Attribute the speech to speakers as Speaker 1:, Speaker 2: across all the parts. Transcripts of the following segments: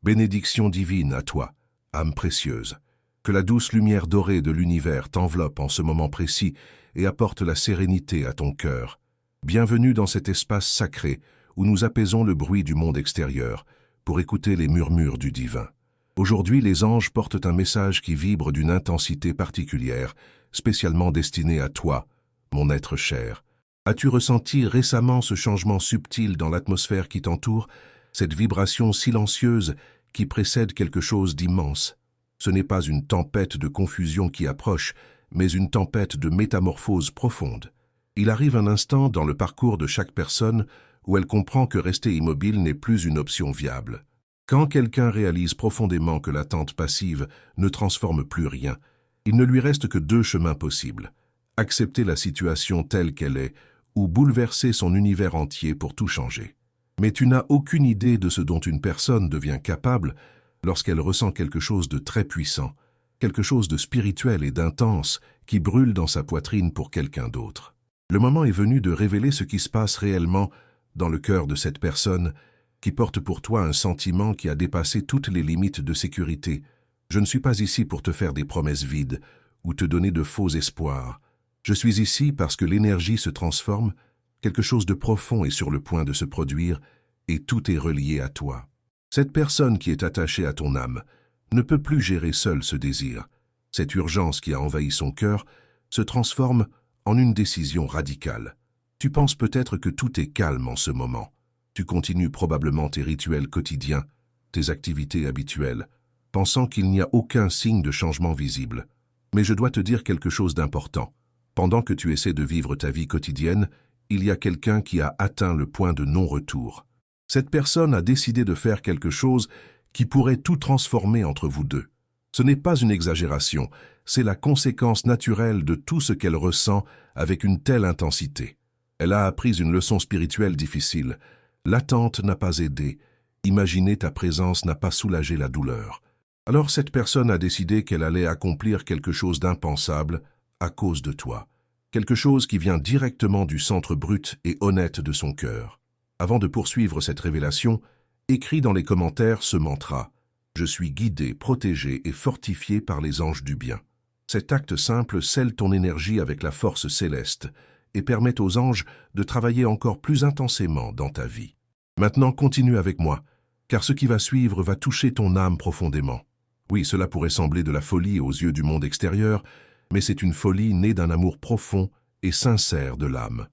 Speaker 1: Bénédiction divine à toi, âme précieuse. Que la douce lumière dorée de l'univers t'enveloppe en ce moment précis et apporte la sérénité à ton cœur. Bienvenue dans cet espace sacré où nous apaisons le bruit du monde extérieur pour écouter les murmures du divin. Aujourd'hui, les anges portent un message qui vibre d'une intensité particulière, spécialement destiné à toi, mon être cher. As-tu ressenti récemment ce changement subtil dans l'atmosphère qui t'entoure, cette vibration silencieuse qui précède quelque chose d'immense? Ce n'est pas une tempête de confusion qui approche, mais une tempête de métamorphose profonde. Il arrive un instant dans le parcours de chaque personne où elle comprend que rester immobile n'est plus une option viable. Quand quelqu'un réalise profondément que l'attente passive ne transforme plus rien, il ne lui reste que deux chemins possibles: accepter la situation telle qu'elle est, ou bouleverser son univers entier pour tout changer. Mais tu n'as aucune idée de ce dont une personne devient capable lorsqu'elle ressent quelque chose de très puissant, quelque chose de spirituel et d'intense qui brûle dans sa poitrine pour quelqu'un d'autre. Le moment est venu de révéler ce qui se passe réellement dans le cœur de cette personne qui porte pour toi un sentiment qui a dépassé toutes les limites de sécurité. Je ne suis pas ici pour te faire des promesses vides ou te donner de faux espoirs. Je suis ici parce que l'énergie se transforme, quelque chose de profond est sur le point de se produire et tout est relié à toi. Cette personne qui est attachée à ton âme ne peut plus gérer seule ce désir. Cette urgence qui a envahi son cœur se transforme en une décision radicale. Tu penses peut-être que tout est calme en ce moment. Tu continues probablement tes rituels quotidiens, tes activités habituelles, pensant qu'il n'y a aucun signe de changement visible. Mais je dois te dire quelque chose d'important. Pendant que tu essaies de vivre ta vie quotidienne, il y a quelqu'un qui a atteint le point de non-retour. Cette personne a décidé de faire quelque chose qui pourrait tout transformer entre vous deux. Ce n'est pas une exagération, c'est la conséquence naturelle de tout ce qu'elle ressent avec une telle intensité. Elle a appris une leçon spirituelle difficile. L'attente n'a pas aidé. Imaginer ta présence n'a pas soulagé la douleur. Alors cette personne a décidé qu'elle allait accomplir quelque chose d'impensable à cause de toi. Quelque chose qui vient directement du centre brut et honnête de son cœur. Avant de poursuivre cette révélation, écris dans les commentaires ce mantra: je suis guidé, protégé et fortifié par les anges du bien. Cet acte simple scelle ton énergie avec la force céleste et permet aux anges de travailler encore plus intensément dans ta vie. Maintenant, continue avec moi, car ce qui va suivre va toucher ton âme profondément. Oui, cela pourrait sembler de la folie aux yeux du monde extérieur, mais c'est une folie née d'un amour profond et sincère de l'âme.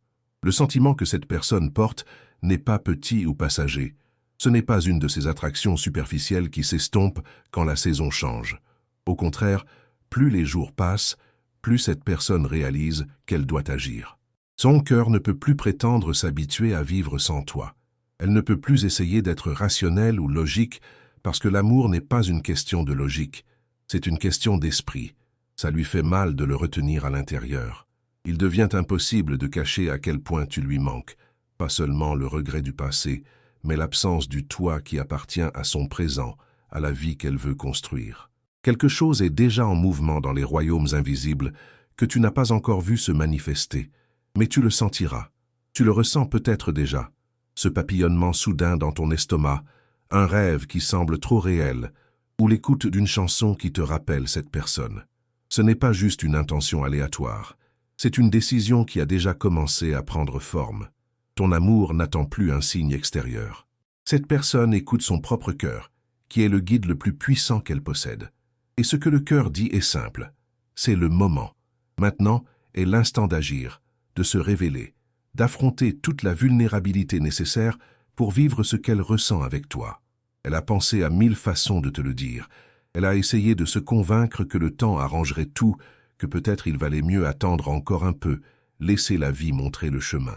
Speaker 1: Le sentiment que cette personne porte n'est pas petit ou passager. Ce n'est pas une de ces attractions superficielles qui s'estompent quand la saison change. Au contraire, plus les jours passent, plus cette personne réalise qu'elle doit agir. Son cœur ne peut plus prétendre s'habituer à vivre sans toi. Elle ne peut plus essayer d'être rationnelle ou logique parce que l'amour n'est pas une question de logique, c'est une question d'esprit. Ça lui fait mal de le retenir à l'intérieur. Il devient impossible de cacher à quel point tu lui manques, pas seulement le regret du passé, mais l'absence du toi qui appartient à son présent, à la vie qu'elle veut construire. Quelque chose est déjà en mouvement dans les royaumes invisibles que tu n'as pas encore vu se manifester, mais tu le sentiras. Tu le ressens peut-être déjà. Ce papillonnement soudain dans ton estomac, un rêve qui semble trop réel, ou l'écoute d'une chanson qui te rappelle cette personne. Ce n'est pas juste une intention aléatoire, c'est une décision qui a déjà commencé à prendre forme. Ton amour n'attend plus un signe extérieur. Cette personne écoute son propre cœur, qui est le guide le plus puissant qu'elle possède. Et ce que le cœur dit est simple, c'est le moment. Maintenant est l'instant d'agir, de se révéler, d'affronter toute la vulnérabilité nécessaire pour vivre ce qu'elle ressent avec toi. Elle a pensé à 1000 façons de te le dire. Elle a essayé de se convaincre que le temps arrangerait tout, que peut-être il valait mieux attendre encore un peu, laisser la vie montrer le chemin.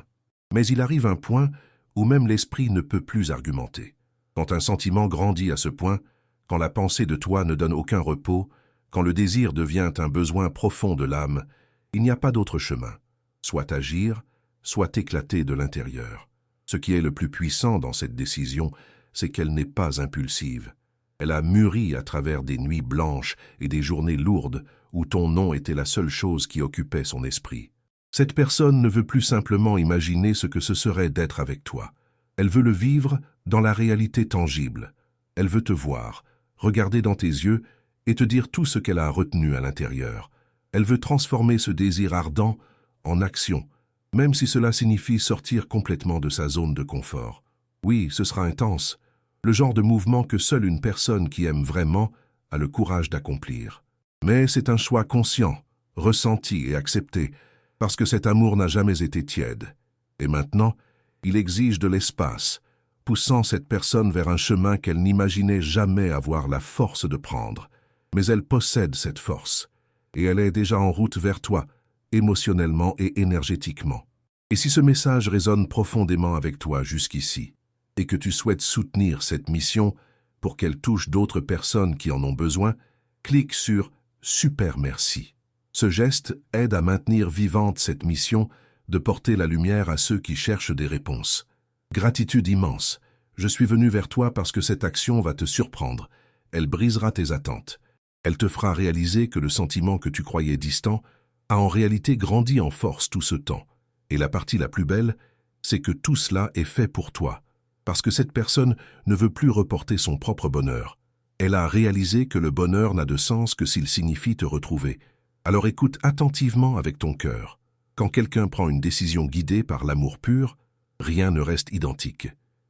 Speaker 1: Mais il arrive un point où même l'esprit ne peut plus argumenter. Quand un sentiment grandit à ce point, quand la pensée de toi ne donne aucun repos, quand le désir devient un besoin profond de l'âme, il n'y a pas d'autre chemin. Soit agir, soit éclater de l'intérieur. Ce qui est le plus puissant dans cette décision, c'est qu'elle n'est pas impulsive. Elle a mûri à travers des nuits blanches et des journées lourdes où ton nom était la seule chose qui occupait son esprit. Cette personne ne veut plus simplement imaginer ce que ce serait d'être avec toi. Elle veut le vivre dans la réalité tangible. Elle veut te voir, regarder dans tes yeux et te dire tout ce qu'elle a retenu à l'intérieur. Elle veut transformer ce désir ardent en action, même si cela signifie sortir complètement de sa zone de confort. Oui, ce sera intense, le genre de mouvement que seule une personne qui aime vraiment a le courage d'accomplir. Mais c'est un choix conscient, ressenti et accepté, parce que cet amour n'a jamais été tiède. Et maintenant, il exige de l'espace, poussant cette personne vers un chemin qu'elle n'imaginait jamais avoir la force de prendre. Mais elle possède cette force, et elle est déjà en route vers toi, émotionnellement et énergétiquement. Et si ce message résonne profondément avec toi jusqu'ici, et que tu souhaites soutenir cette mission pour qu'elle touche d'autres personnes qui en ont besoin, clique sur « Super merci ». Ce geste aide à maintenir vivante cette mission de porter la lumière à ceux qui cherchent des réponses. Gratitude immense. Je suis venu vers toi parce que cette action va te surprendre. Elle brisera tes attentes. Elle te fera réaliser que le sentiment que tu croyais distant a en réalité grandi en force tout ce temps. Et la partie la plus belle, c'est que tout cela est fait pour toi. Parce que cette personne ne veut plus reporter son propre bonheur. Elle a réalisé que le bonheur n'a de sens que s'il signifie te retrouver. Alors écoute attentivement avec ton cœur. Quand quelqu'un prend une décision guidée par l'amour pur, rien ne reste identique.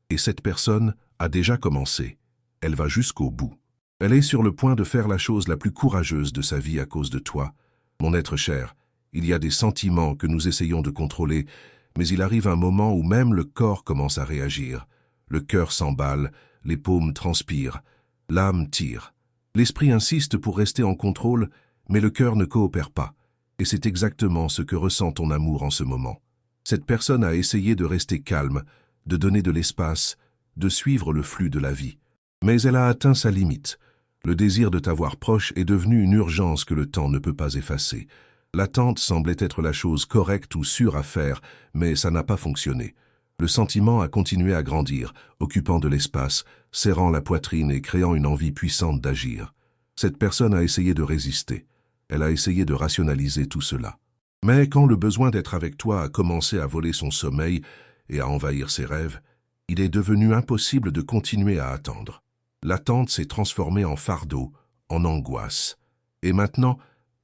Speaker 1: Et cette personne a déjà commencé. Elle va jusqu'au bout. Elle est sur le point de faire la chose la plus courageuse de sa vie à cause de toi. Mon être cher, il y a des sentiments que nous essayons de contrôler, mais il arrive un moment où même le corps commence à réagir. Le cœur s'emballe, les paumes transpirent, l'âme tire. L'esprit insiste pour rester en contrôle, mais le cœur ne coopère pas. Et c'est exactement ce que ressent ton amour en ce moment. Cette personne a essayé de rester calme, de donner de l'espace, de suivre le flux de la vie. Mais elle a atteint sa limite. Le désir de t'avoir proche est devenu une urgence que le temps ne peut pas effacer. L'attente semblait être la chose correcte ou sûre à faire, mais ça n'a pas fonctionné. Le sentiment a continué à grandir, occupant de l'espace, serrant la poitrine et créant une envie puissante d'agir. Cette personne a essayé de résister. Elle a essayé de rationaliser tout cela. Mais quand le besoin d'être avec toi a commencé à voler son sommeil et à envahir ses rêves, il est devenu impossible de continuer à attendre. L'attente s'est transformée en fardeau, en angoisse. Et maintenant,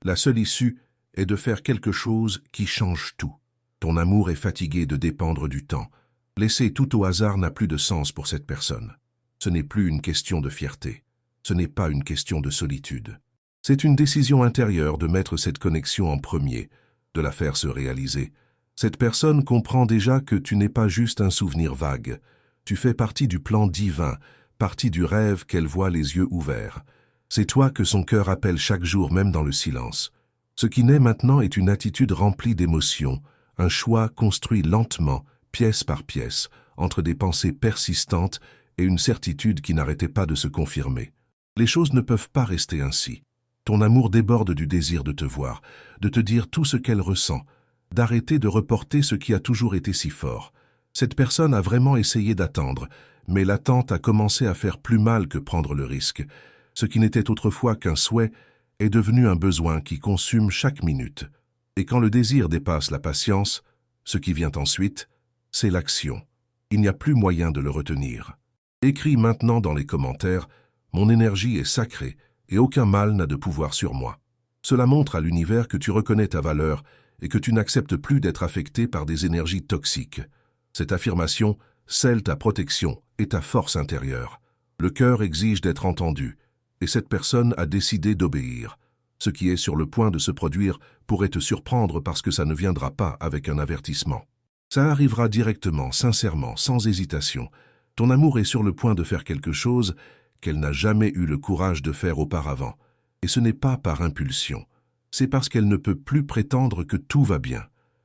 Speaker 1: la seule issue est de faire quelque chose qui change tout. Ton amour est fatigué de dépendre du temps. Laisser tout au hasard n'a plus de sens pour cette personne. Ce n'est plus une question de fierté. Ce n'est pas une question de solitude. C'est une décision intérieure de mettre cette connexion en premier, de la faire se réaliser. Cette personne comprend déjà que tu n'es pas juste un souvenir vague. Tu fais partie du plan divin, partie du rêve qu'elle voit les yeux ouverts. C'est toi que son cœur appelle chaque jour, même dans le silence. Ce qui naît maintenant est une attitude remplie d'émotions, un choix construit lentement, pièce par pièce, entre des pensées persistantes et une certitude qui n'arrêtait pas de se confirmer. Les choses ne peuvent pas rester ainsi. Ton amour déborde du désir de te voir, de te dire tout ce qu'elle ressent, d'arrêter de reporter ce qui a toujours été si fort. Cette personne a vraiment essayé d'attendre, mais l'attente a commencé à faire plus mal que prendre le risque. Ce qui n'était autrefois qu'un souhait est devenu un besoin qui consume chaque minute. Et quand le désir dépasse la patience, ce qui vient ensuite, c'est l'action. Il n'y a plus moyen de le retenir. Écris maintenant dans les commentaires « Mon énergie est sacrée et aucun mal n'a de pouvoir sur moi ». Cela montre à l'univers que tu reconnais ta valeur et que tu n'acceptes plus d'être affecté par des énergies toxiques. Cette affirmation scelle ta protection et ta force intérieure. Le cœur exige d'être entendu, et cette personne a décidé d'obéir. Ce qui est sur le point de se produire pourrait te surprendre parce que ça ne viendra pas avec un avertissement. Ça arrivera directement, sincèrement, sans hésitation. Ton amour est sur le point de faire quelque chose qu'elle n'a jamais eu le courage de faire auparavant. Et ce n'est pas par impulsion. C'est parce qu'elle ne peut plus prétendre que tout va bien.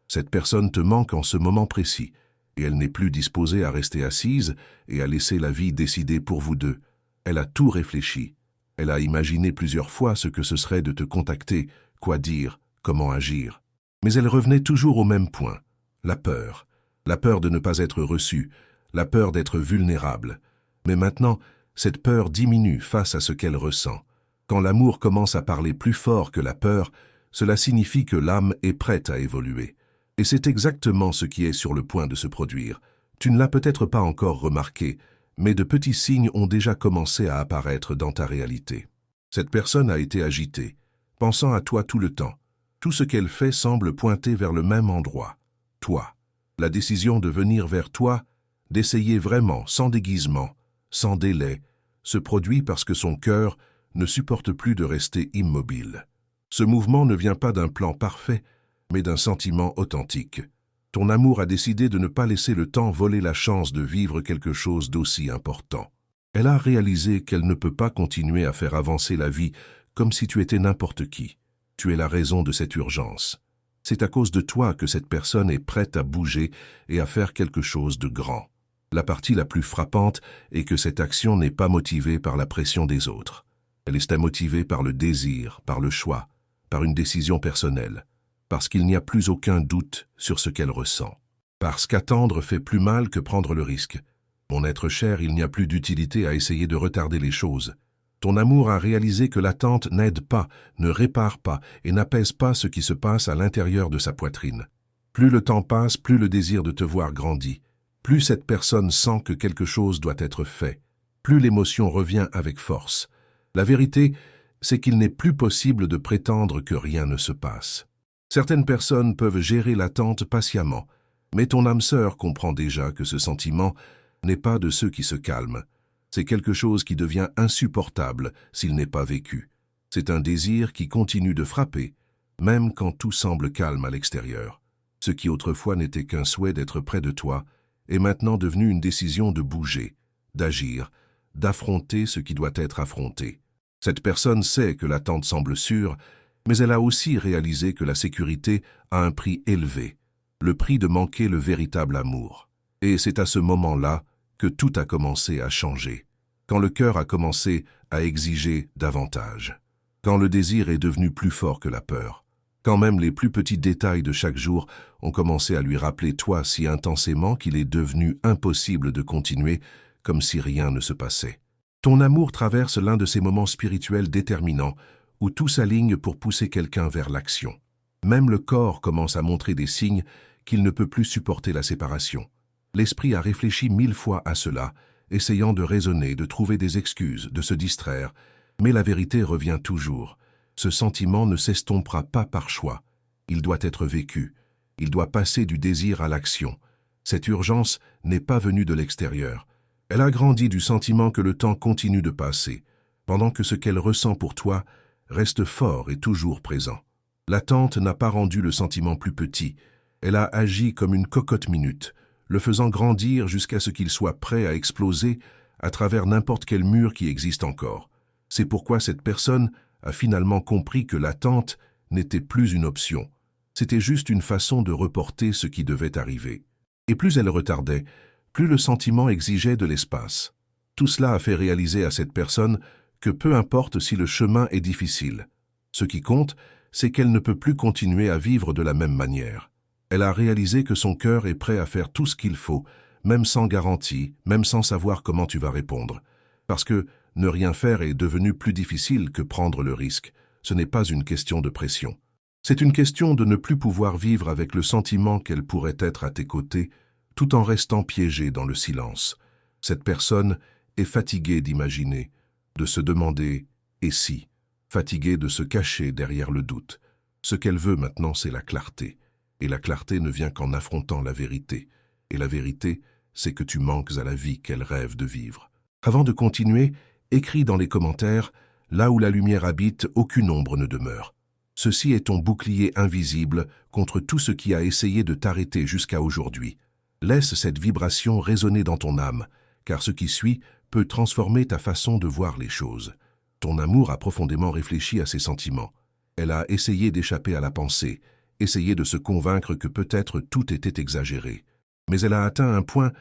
Speaker 1: Cette personne te manque en ce moment précis, et elle n'est plus disposée à rester assise et à laisser la vie décider pour vous deux. Elle a tout réfléchi. Elle a imaginé plusieurs fois ce que ce serait de te contacter, quoi dire, comment agir. Mais elle revenait toujours au même point, la peur. La peur de ne pas être reçue, la peur d'être vulnérable. Mais maintenant, cette peur diminue face à ce qu'elle ressent. Quand l'amour commence à parler plus fort que la peur, cela signifie que l'âme est prête à évoluer. Et c'est exactement ce qui est sur le point de se produire. Tu ne l'as peut-être pas encore remarqué, mais de petits signes ont déjà commencé à apparaître dans ta réalité. Cette personne a été agitée, pensant à toi tout le temps. Tout ce qu'elle fait semble pointer vers le même endroit, toi. La décision de venir vers toi, d'essayer vraiment, sans déguisement, sans délai, se produit parce que son cœur ne supporte plus de rester immobile. Ce mouvement ne vient pas d'un plan parfait, mais d'un sentiment authentique. Ton amour a décidé de ne pas laisser le temps voler la chance de vivre quelque chose d'aussi important. Elle a réalisé qu'elle ne peut pas continuer à faire avancer la vie comme si tu étais n'importe qui. Tu es la raison de cette urgence. C'est à cause de toi que cette personne est prête à bouger et à faire quelque chose de grand. La partie la plus frappante est que cette action n'est pas motivée par la pression des autres. Elle est motivée par le désir, par le choix, par une décision personnelle, parce qu'il n'y a plus aucun doute sur ce qu'elle ressent. Parce qu'attendre fait plus mal que prendre le risque. Mon être cher, il n'y a plus d'utilité à essayer de retarder les choses. Ton amour a réalisé que l'attente n'aide pas, ne répare pas et n'apaise pas ce qui se passe à l'intérieur de sa poitrine. Plus le temps passe, plus le désir de te voir grandit. Plus cette personne sent que quelque chose doit être fait. Plus l'émotion revient avec force. La vérité, c'est qu'il n'est plus possible de prétendre que rien ne se passe. Certaines personnes peuvent gérer l'attente patiemment, mais ton âme sœur comprend déjà que ce sentiment n'est pas de ceux qui se calment. C'est quelque chose qui devient insupportable s'il n'est pas vécu. C'est un désir qui continue de frapper, même quand tout semble calme à l'extérieur. Ce qui autrefois n'était qu'un souhait d'être près de toi est maintenant devenu une décision de bouger, d'agir, d'affronter ce qui doit être affronté. Cette personne sait que l'attente semble sûre, mais elle a aussi réalisé que la sécurité a un prix élevé, le prix de manquer le véritable amour. Et c'est à ce moment-là que tout a commencé à changer, quand le cœur a commencé à exiger davantage, quand le désir est devenu plus fort que la peur, quand même les plus petits détails de chaque jour ont commencé à lui rappeler toi si intensément qu'il est devenu impossible de continuer comme si rien ne se passait. Ton amour traverse l'un de ces moments spirituels déterminants où tout s'aligne pour pousser quelqu'un vers l'action. Même le corps commence à montrer des signes qu'il ne peut plus supporter la séparation. L'esprit a réfléchi 1000 fois à cela, essayant de raisonner, de trouver des excuses, de se distraire, mais la vérité revient toujours. Ce sentiment ne s'estompera pas par choix. Il doit être vécu. Il doit passer du désir à l'action. Cette urgence n'est pas venue de l'extérieur. Elle a grandi du sentiment que le temps continue de passer, pendant que ce qu'elle ressent pour toi reste fort et toujours présent. L'attente n'a pas rendu le sentiment plus petit. Elle a agi comme une cocotte minute, le faisant grandir jusqu'à ce qu'il soit prêt à exploser à travers n'importe quel mur qui existe encore. C'est pourquoi cette personne a finalement compris que l'attente n'était plus une option. C'était juste une façon de reporter ce qui devait arriver. Et plus elle retardait, plus le sentiment exigeait de l'espace. Tout cela a fait réaliser à cette personne que peu importe si le chemin est difficile. Ce qui compte, c'est qu'elle ne peut plus continuer à vivre de la même manière. Elle a réalisé que son cœur est prêt à faire tout ce qu'il faut, même sans garantie, même sans savoir comment tu vas répondre. Parce que ne rien faire est devenu plus difficile que prendre le risque. Ce n'est pas une question de pression. C'est une question de ne plus pouvoir vivre avec le sentiment qu'elle pourrait être à tes côtés, tout en restant piégée dans le silence. Cette personne est fatiguée d'imaginer, de se demander « et si ?» fatiguée de se cacher derrière le doute. Ce qu'elle veut maintenant, c'est la clarté. Et la clarté ne vient qu'en affrontant la vérité. Et la vérité, c'est que tu manques à la vie qu'elle rêve de vivre. Avant de continuer, écris dans les commentaires « Là où la lumière habite, aucune ombre ne demeure ». Ceci est ton bouclier invisible contre tout ce qui a essayé de t'arrêter jusqu'à aujourd'hui. Laisse cette vibration résonner dans ton âme, car ce qui suit peut transformer ta façon de voir les choses. Ton amour a profondément réfléchi à ses sentiments. Elle a essayé d'échapper à la pensée, essayé de se convaincre que peut-être tout était exagéré. Mais elle a atteint un point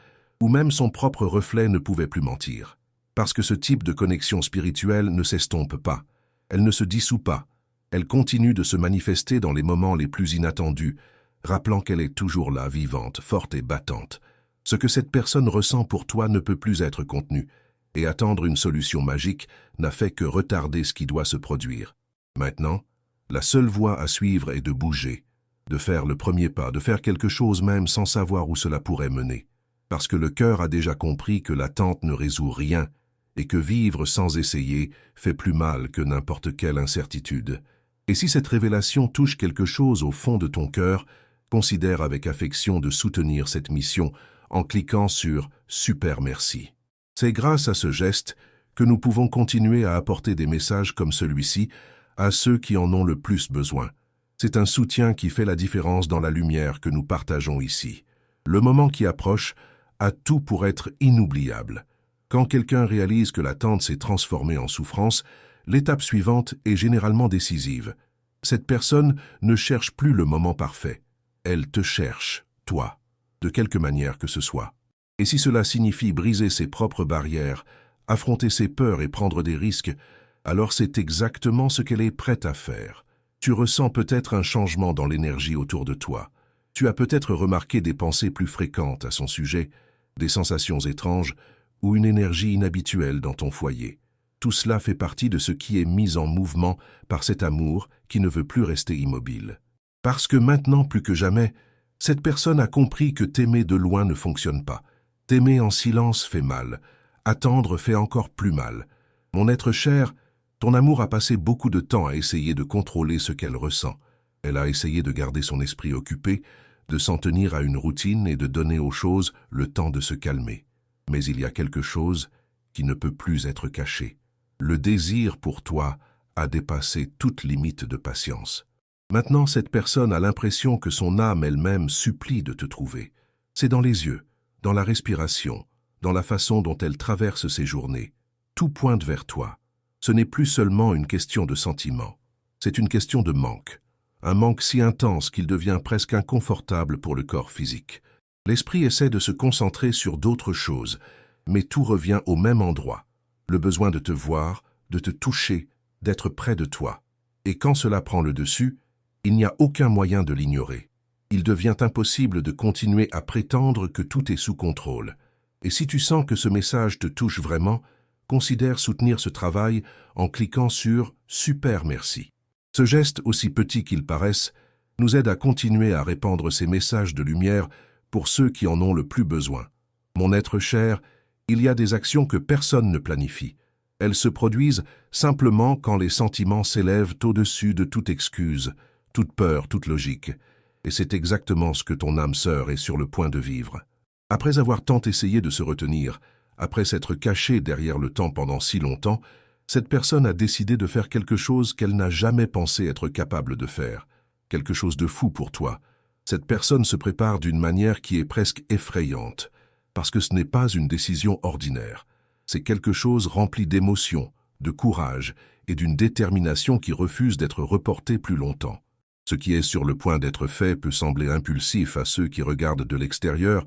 Speaker 1: où même son propre reflet ne pouvait plus mentir. Parce que ce type de connexion spirituelle ne s'estompe pas. Elle ne se dissout pas. Elle continue de se manifester dans les moments les plus inattendus, rappelant qu'elle est toujours là, vivante, forte et battante. Ce que cette personne ressent pour toi ne peut plus être contenu, et attendre une solution magique n'a fait que retarder ce qui doit se produire. Maintenant, la seule voie à suivre est de bouger, de faire le premier pas, de faire quelque chose même sans savoir où cela pourrait mener. parce que le cœur a déjà compris que l'attente ne résout rien et que vivre sans essayer fait plus mal que n'importe quelle incertitude. Et si cette révélation touche quelque chose au fond de ton cœur, considère avec affection de soutenir cette mission en cliquant sur « Super merci ». C'est grâce à ce geste que nous pouvons continuer à apporter des messages comme celui-ci à ceux qui en ont le plus besoin. C'est un soutien qui fait la différence dans la lumière que nous partageons ici. Le moment qui approche a tout pour être inoubliable. Quand quelqu'un réalise que l'attente s'est transformée en souffrance, l'étape suivante est généralement décisive. Cette personne ne cherche plus le moment parfait. Elle te cherche, toi, de quelque manière que ce soit. Et si cela signifie briser ses propres barrières, affronter ses peurs et prendre des risques, alors c'est exactement ce qu'elle est prête à faire. Tu ressens peut-être un changement dans l'énergie autour de toi. Tu as peut-être remarqué des pensées plus fréquentes à son sujet, des sensations étranges ou une énergie inhabituelle dans ton foyer. Tout cela fait partie de ce qui est mis en mouvement par cet amour qui ne veut plus rester immobile. Parce que maintenant, plus que jamais, cette personne a compris que t'aimer de loin ne fonctionne pas. T'aimer en silence fait mal. Attendre fait encore plus mal. Mon être cher, ton amour a passé beaucoup de temps à essayer de contrôler ce qu'elle ressent. Elle a essayé de garder son esprit occupé, de s'en tenir à une routine et de donner aux choses le temps de se calmer. Mais il y a quelque chose qui ne peut plus être caché. Le désir pour toi a dépassé toute limite de patience. Maintenant, cette personne a l'impression que son âme elle-même supplie de te trouver. C'est dans les yeux, dans la respiration, dans la façon dont elle traverse ses journées. Tout pointe vers toi. Ce n'est plus seulement une question de sentiment. C'est une question de manque. Un manque si intense qu'il devient presque inconfortable pour le corps physique. L'esprit essaie de se concentrer sur d'autres choses, mais tout revient au même endroit. Le besoin de te voir, de te toucher, d'être près de toi. Et quand cela prend le dessus, il n'y a aucun moyen de l'ignorer. Il devient impossible de continuer à prétendre que tout est sous contrôle. Et si tu sens que ce message te touche vraiment, considère soutenir ce travail en cliquant sur « Super merci ». Ce geste, aussi petit qu'il paraisse, nous aide à continuer à répandre ces messages de lumière pour ceux qui en ont le plus besoin. Mon être cher, il y a des actions que personne ne planifie. Elles se produisent simplement quand les sentiments s'élèvent au-dessus de toute excuse, toute peur, toute logique. Et c'est exactement ce que ton âme sœur est sur le point de vivre. Après avoir tant essayé de se retenir, après s'être cachée derrière le temps pendant si longtemps, cette personne a décidé de faire quelque chose qu'elle n'a jamais pensé être capable de faire. Quelque chose de fou pour toi. Cette personne se prépare d'une manière qui est presque effrayante, parce que ce n'est pas une décision ordinaire. C'est quelque chose rempli d'émotion, de courage et d'une détermination qui refuse d'être reportée plus longtemps. Ce qui est sur le point d'être fait peut sembler impulsif à ceux qui regardent de l'extérieur,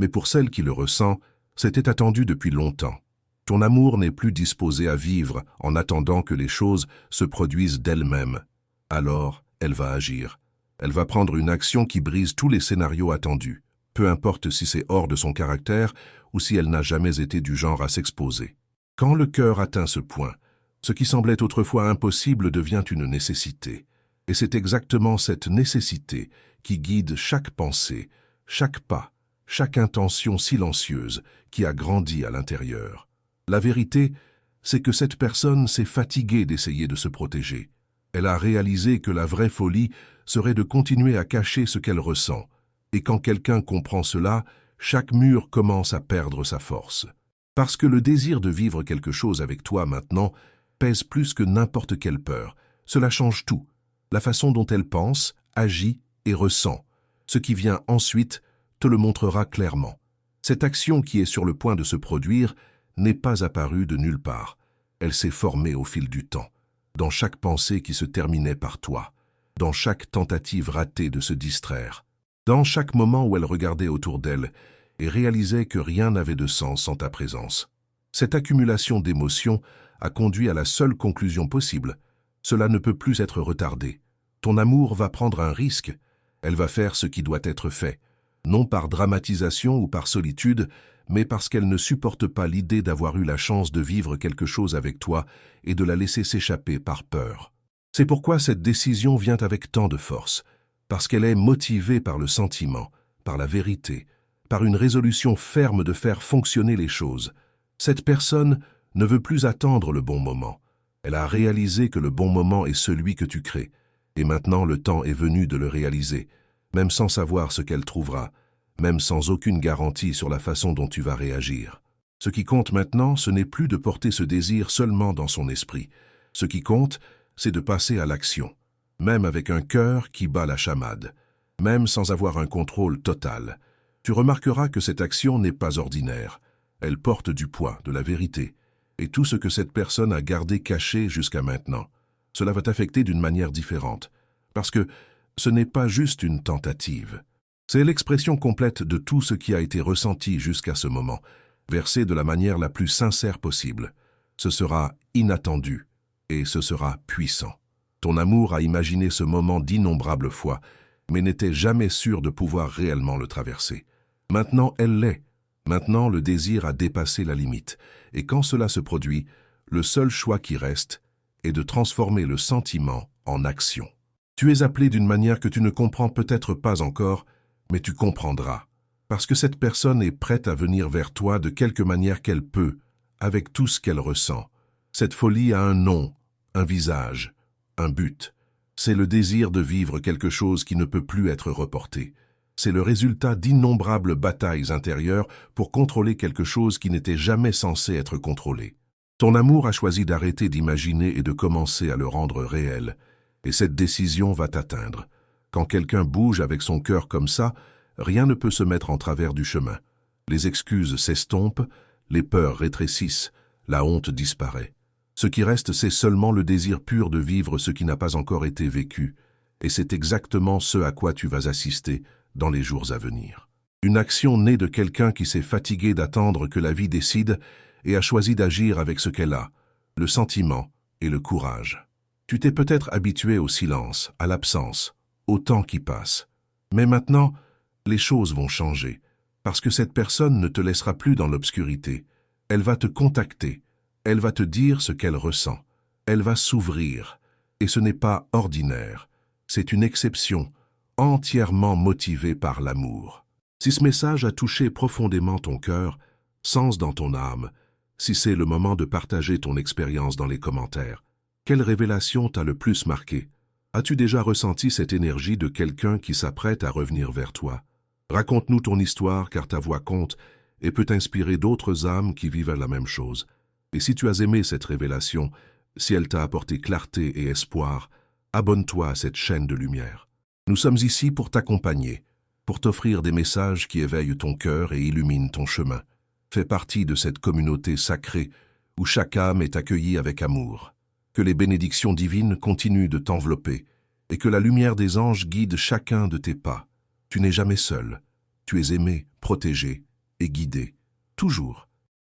Speaker 1: mais pour celle qui le ressent, c'était attendu depuis longtemps. Ton amour n'est plus disposé à vivre en attendant que les choses se produisent d'elles-mêmes. Alors, elle va agir. Elle va prendre une action qui brise tous les scénarios attendus, peu importe si c'est hors de son caractère ou si elle n'a jamais été du genre à s'exposer. Quand le cœur atteint ce point, ce qui semblait autrefois impossible devient une nécessité. Et c'est exactement cette nécessité qui guide chaque pensée, chaque pas, chaque intention silencieuse qui a grandi à l'intérieur. La vérité, c'est que cette personne s'est fatiguée d'essayer de se protéger. Elle a réalisé que la vraie folie serait de continuer à cacher ce qu'elle ressent. Et quand quelqu'un comprend cela, chaque mur commence à perdre sa force. Parce que le désir de vivre quelque chose avec toi maintenant pèse plus que n'importe quelle peur. Cela change tout. La façon dont elle pense, agit et ressent. Ce qui vient ensuite te le montrera clairement. Cette action qui est sur le point de se produire n'est pas apparue de nulle part. Elle s'est formée au fil du temps, dans chaque pensée qui se terminait par toi, dans chaque tentative ratée de se distraire, dans chaque moment où elle regardait autour d'elle et réalisait que rien n'avait de sens sans ta présence. Cette accumulation d'émotions a conduit à la seule conclusion possible. Cela ne peut plus être retardé. Ton amour va prendre un risque. Elle va faire ce qui doit être fait, non par dramatisation ou par solitude, mais parce qu'elle ne supporte pas l'idée d'avoir eu la chance de vivre quelque chose avec toi et de la laisser s'échapper par peur. C'est pourquoi cette décision vient avec tant de force, parce qu'elle est motivée par le sentiment, par la vérité, par une résolution ferme de faire fonctionner les choses. Cette personne ne veut plus attendre le bon moment. Elle a réalisé que le bon moment est celui que tu crées. Et maintenant, le temps est venu de le réaliser, même sans savoir ce qu'elle trouvera, même sans aucune garantie sur la façon dont tu vas réagir. Ce qui compte maintenant, ce n'est plus de porter ce désir seulement dans son esprit. Ce qui compte, c'est de passer à l'action, même avec un cœur qui bat la chamade, même sans avoir un contrôle total. Tu remarqueras que cette action n'est pas ordinaire. Elle porte du poids, de la vérité, et tout ce que cette personne a gardé caché jusqu'à maintenant. Cela va t'affecter d'une manière différente, parce que ce n'est pas juste une tentative. C'est l'expression complète de tout ce qui a été ressenti jusqu'à ce moment, versé de la manière la plus sincère possible. Ce sera inattendu et ce sera puissant. Ton amour a imaginé ce moment d'innombrables fois, mais n'était jamais sûr de pouvoir réellement le traverser. Maintenant, elle l'est. Maintenant, le désir a dépassé la limite. Et quand cela se produit, le seul choix qui reste est de transformer le sentiment en action. Tu es appelé d'une manière que tu ne comprends peut-être pas encore, mais tu comprendras. Parce que cette personne est prête à venir vers toi de quelque manière qu'elle peut, avec tout ce qu'elle ressent. Cette folie a un nom, un visage, un but. C'est le désir de vivre quelque chose qui ne peut plus être reporté. C'est le résultat d'innombrables batailles intérieures pour contrôler quelque chose qui n'était jamais censé être contrôlé. Ton amour a choisi d'arrêter d'imaginer et de commencer à le rendre réel. Et cette décision va t'atteindre. Quand quelqu'un bouge avec son cœur comme ça, rien ne peut se mettre en travers du chemin. Les excuses s'estompent, les peurs rétrécissent, la honte disparaît. Ce qui reste, c'est seulement le désir pur de vivre ce qui n'a pas encore été vécu. Et c'est exactement ce à quoi tu vas assister dans les jours à venir. Une action née de quelqu'un qui s'est fatigué d'attendre que la vie décide et a choisi d'agir avec ce qu'elle a, le sentiment et le courage. Tu t'es peut-être habitué au silence, à l'absence, au temps qui passe. Mais maintenant, les choses vont changer, parce que cette personne ne te laissera plus dans l'obscurité. Elle va te contacter, elle va te dire ce qu'elle ressent, elle va s'ouvrir, et ce n'est pas ordinaire, c'est une exception, entièrement motivée par l'amour. Si ce message a touché profondément ton cœur, sens dans ton âme, si c'est le moment de partager ton expérience dans les commentaires, quelle révélation t'a le plus marqué? As-tu déjà ressenti cette énergie de quelqu'un qui s'apprête à revenir vers toi? Raconte-nous ton histoire car ta voix compte et peut inspirer d'autres âmes qui vivent la même chose. Et si tu as aimé cette révélation, si elle t'a apporté clarté et espoir, abonne-toi à cette chaîne de lumière. Nous sommes ici pour t'accompagner, pour t'offrir des messages qui éveillent ton cœur et illuminent ton chemin. Fais partie de cette communauté sacrée où chaque âme est accueillie avec amour. Que les bénédictions divines continuent de t'envelopper et que la lumière des anges guide chacun de tes pas. Tu n'es jamais seul. Tu es aimé, protégé et guidé. Toujours.